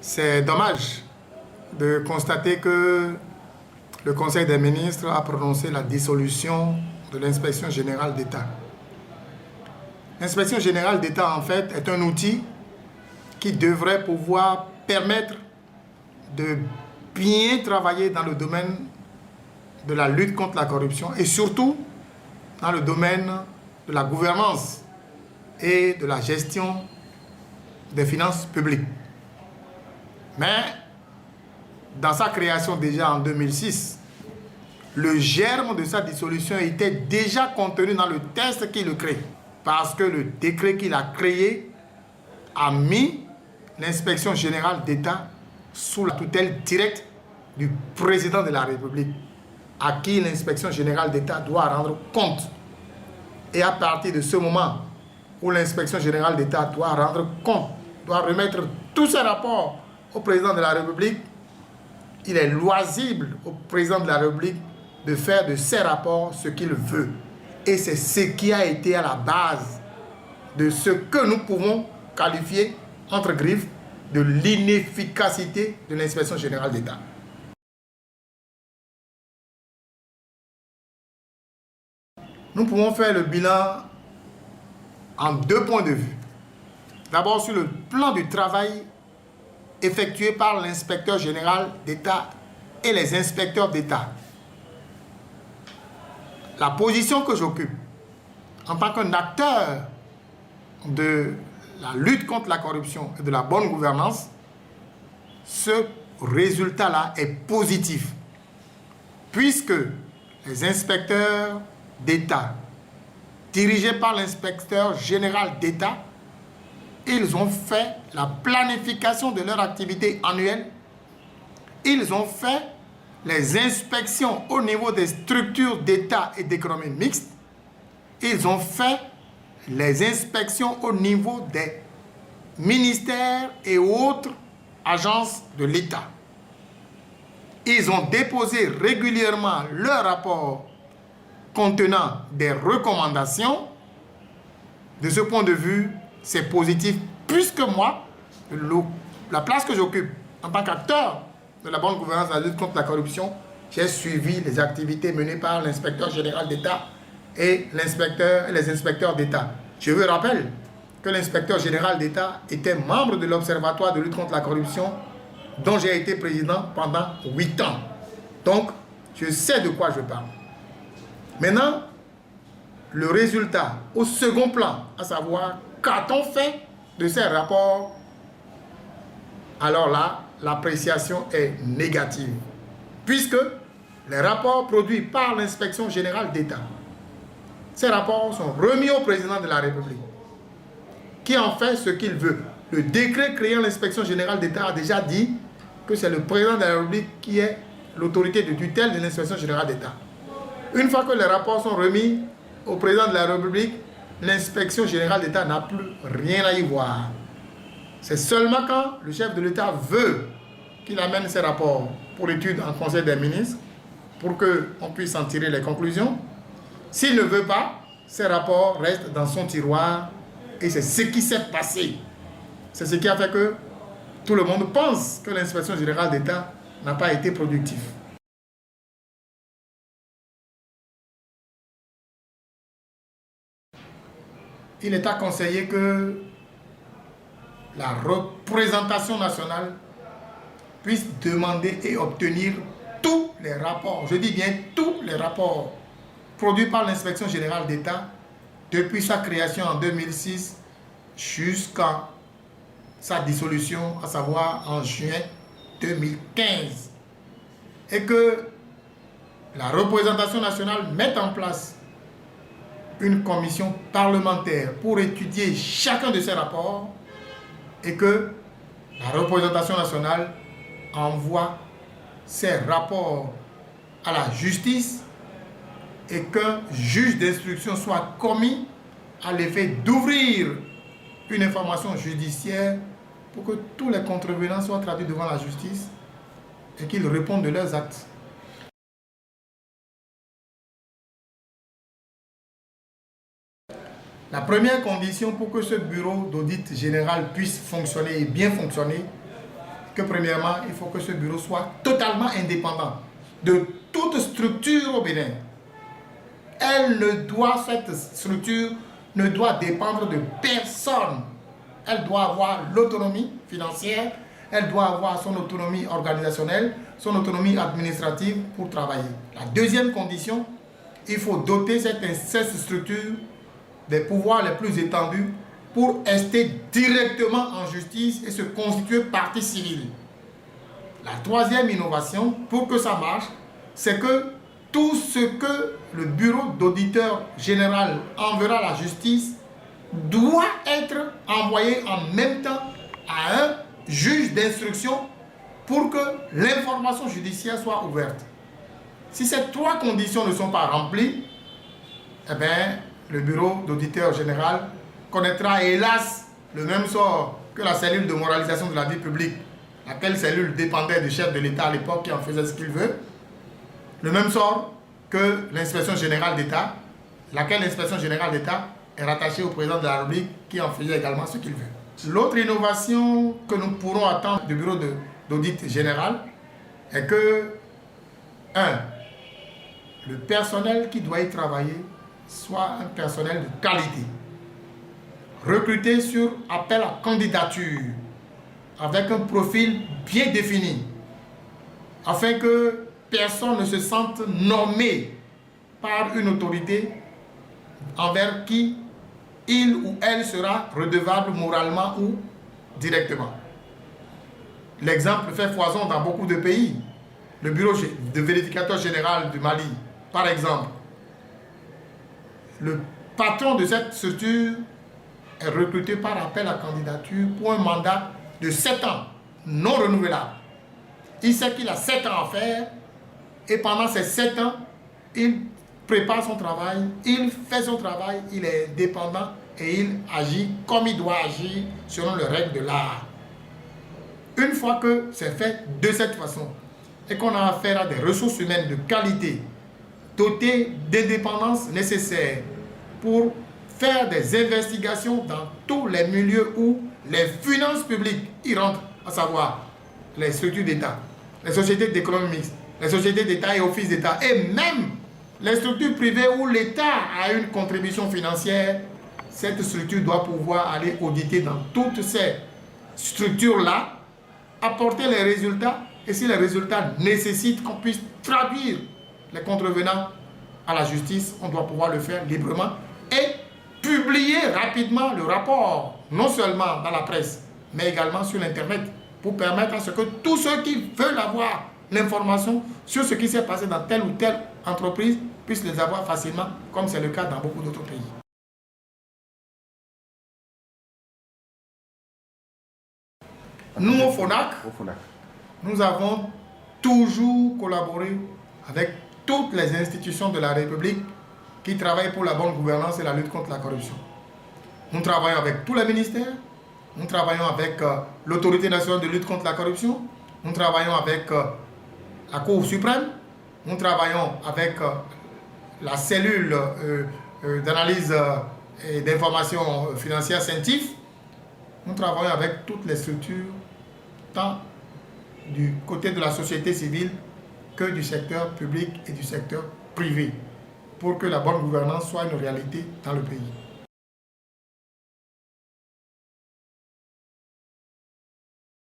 C'est dommage de constater que le Conseil des ministres a prononcé la dissolution de l'Inspection générale d'État. L'Inspection générale d'État, en fait, est un outil qui devrait pouvoir permettre de bien travailler dans le domaine de la lutte contre la corruption et surtout dans le domaine de la gouvernance et de la gestion des finances publiques. Mais dans sa création déjà en 2006, le germe de sa dissolution était déjà contenu dans le texte qui le crée. Parce que le décret qu'il a créé a mis l'Inspection générale d'État sous la tutelle directe du président de la République, à qui l'Inspection générale d'État doit rendre compte. Et à partir de ce moment où l'Inspection générale d'État doit rendre compte, doit remettre tous ses rapports au président de la République, il est loisible au président de la République de faire de ces rapports ce qu'il veut. Et c'est ce qui a été à la base de ce que nous pouvons qualifier, entre griffes, de l'inefficacité de l'Inspection générale d'État. Nous pouvons faire le bilan en deux points de vue. D'abord sur le plan du travail effectué par l'inspecteur général d'État et les inspecteurs d'État. La position que j'occupe en tant qu'un acteur de la lutte contre la corruption et de la bonne gouvernance, ce résultat-là est positif, puisque les inspecteurs d'État, dirigés par l'inspecteur général d'État, ils ont fait la planification de leur activité annuelle. Ils ont fait les inspections au niveau des structures d'État et d'économie mixte. Ils ont fait les inspections au niveau des ministères et autres agences de l'État. Ils ont déposé régulièrement leur rapport contenant des recommandations. De ce point de vue, c'est positif, puisque moi, la place que j'occupe en tant qu'acteur de la bonne gouvernance de la lutte contre la corruption, j'ai suivi les activités menées par l'inspecteur général d'État et les inspecteurs d'État. Je vous rappelle que l'inspecteur général d'État était membre de l'Observatoire de lutte contre la corruption, dont j'ai été président pendant 8 ans. Donc, je sais de quoi je parle. Maintenant, le résultat au second plan, à savoir, qu'a-t-on fait de ces rapports? Alors là, l'appréciation est négative, puisque les rapports produits par l'Inspection générale d'État, ces rapports sont remis au président de la République, qui en fait ce qu'il veut. Le décret créant l'Inspection générale d'État a déjà dit que c'est le président de la République qui est l'autorité de tutelle de l'Inspection générale d'État. Une fois que les rapports sont remis au président de la République, l'Inspection générale d'État n'a plus rien à y voir. C'est seulement quand le chef de l'État veut qu'il amène ses rapports pour étude en Conseil des ministres, pour qu'on puisse en tirer les conclusions. S'il ne veut pas, ces rapports restent dans son tiroir et c'est ce qui s'est passé. C'est ce qui a fait que tout le monde pense que l'Inspection générale d'État n'a pas été productive. Il est à conseiller que la représentation nationale puisse demander et obtenir tous les rapports, je dis bien tous les rapports produits par l'Inspection générale d'État depuis sa création en 2006 jusqu'à sa dissolution, à savoir en juin 2015. Et que la représentation nationale mette en place une commission parlementaire pour étudier chacun de ces rapports et que la représentation nationale envoie ces rapports à la justice et qu'un juge d'instruction soit commis à l'effet d'ouvrir une information judiciaire pour que tous les contrevenants soient traduits devant la justice et qu'ils répondent de leurs actes. La première condition pour que ce bureau d'audit général puisse fonctionner et bien fonctionner, que premièrement, il faut que ce bureau soit totalement indépendant de toute structure au Bénin. Cette structure ne doit dépendre de personne. Elle doit avoir l'autonomie financière, elle doit avoir son autonomie organisationnelle, son autonomie administrative pour travailler. La deuxième condition, il faut doter cette structure des pouvoirs les plus étendus pour rester directement en justice et se constituer partie civile. La troisième innovation, pour que ça marche, c'est que tout ce que le bureau d'auditeur général enverra à la justice doit être envoyé en même temps à un juge d'instruction pour que l'information judiciaire soit ouverte. Si ces trois conditions ne sont pas remplies, eh bien, le bureau d'auditeur général connaîtra hélas le même sort que la cellule de moralisation de la vie publique, laquelle cellule dépendait du chef de l'État à l'époque qui en faisait ce qu'il veut, le même sort que l'inspection générale d'État, laquelle l'inspection générale d'État est rattachée au président de la République qui en faisait également ce qu'il veut. L'autre innovation que nous pourrons attendre du bureau d'audit général est que, 1. Le personnel qui doit y travailler soit un personnel de qualité, recruté sur appel à candidature, avec un profil bien défini, afin que personne ne se sente nommé par une autorité envers qui il ou elle sera redevable moralement ou directement. L'exemple fait foison dans beaucoup de pays. Le bureau de vérificateur général du Mali, par exemple, le patron de cette structure est recruté par appel à candidature pour un mandat de 7 ans, non renouvelable. Il sait qu'il a 7 ans à faire et pendant ces 7 ans, il prépare son travail, il fait son travail, il est dépendant et il agit comme il doit agir selon les règles de l'art. Une fois que c'est fait de cette façon et qu'on a affaire à des ressources humaines de qualité, dotées d'indépendance nécessaire pour faire des investigations dans tous les milieux où les finances publiques y rentrent, à savoir les structures d'État, les sociétés d'économie mixte, les sociétés d'État et offices d'État, et même les structures privées où l'État a une contribution financière. Cette structure doit pouvoir aller auditer dans toutes ces structures-là, apporter les résultats, et si les résultats nécessitent qu'on puisse traduire les contrevenants à la justice, on doit pouvoir le faire librement et publier rapidement le rapport, non seulement dans la presse, mais également sur l'Internet, pour permettre à ce que tous ceux qui veulent avoir l'information sur ce qui s'est passé dans telle ou telle entreprise puissent les avoir facilement, comme c'est le cas dans beaucoup d'autres pays. Nous, au FONAC, nous avons toujours collaboré avec toutes les institutions de la République qui travaillent pour la bonne gouvernance et la lutte contre la corruption. Nous travaillons avec tous les ministères, nous travaillons avec l'Autorité nationale de lutte contre la corruption, nous travaillons avec la Cour suprême, nous travaillons avec la cellule d'analyse et d'information financière CENTIF, nous travaillons avec toutes les structures, tant du côté de la société civile que du secteur public et du secteur privé, pour que la bonne gouvernance soit une réalité dans le pays.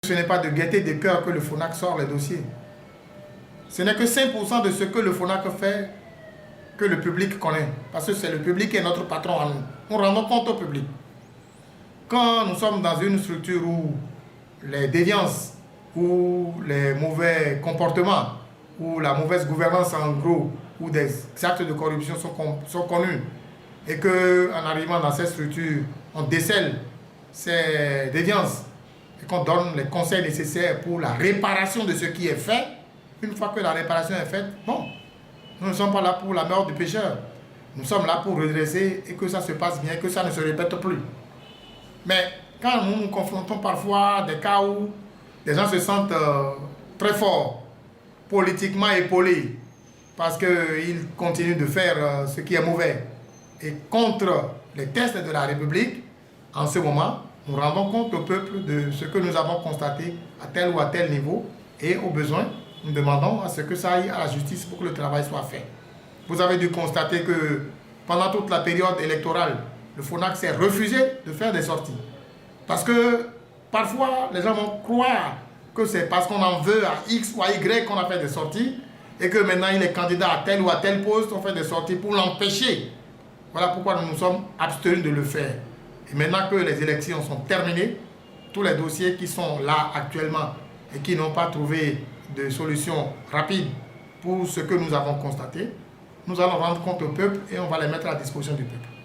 Ce n'est pas de gaieté de cœur que le FONAC sort les dossiers. Ce n'est que 5% de ce que le FONAC fait que le public connaît, parce que c'est le public qui est notre patron à nous. Nous rendons compte au public. Quand nous sommes dans une structure où les déviances, ou les mauvais comportements, ou la mauvaise gouvernance en gros, ou des actes de corruption sont connus, et qu'en arrivant dans cette structure, on décèle ces déviances, et qu'on donne les conseils nécessaires pour la réparation de ce qui est fait, une fois que la réparation est faite, bon, nous ne sommes pas là pour la mort du pécheur. Nous sommes là pour redresser et que ça se passe bien, que ça ne se répète plus. Mais quand nous nous confrontons parfois à des cas où les gens se sentent très forts, politiquement épaulés, parce qu'ils continuent de faire ce qui est mauvais et contre les tests de la République, en ce moment, nous rendons compte au peuple de ce que nous avons constaté à tel ou à tel niveau et au besoin, nous demandons à ce que ça aille à la justice pour que le travail soit fait. Vous avez dû constater que pendant toute la période électorale, le FONAC s'est refusé de faire des sorties. Parce que parfois, les gens vont croire que c'est parce qu'on en veut à X ou à Y qu'on a fait des sorties et que maintenant il est candidat à tel ou à tel poste, on fait des sorties pour l'empêcher. Voilà pourquoi nous nous sommes abstenus de le faire. Et maintenant que les élections sont terminées, tous les dossiers qui sont là actuellement et qui n'ont pas trouvé de solution rapide pour ce que nous avons constaté, nous allons rendre compte au peuple et on va les mettre à disposition du peuple.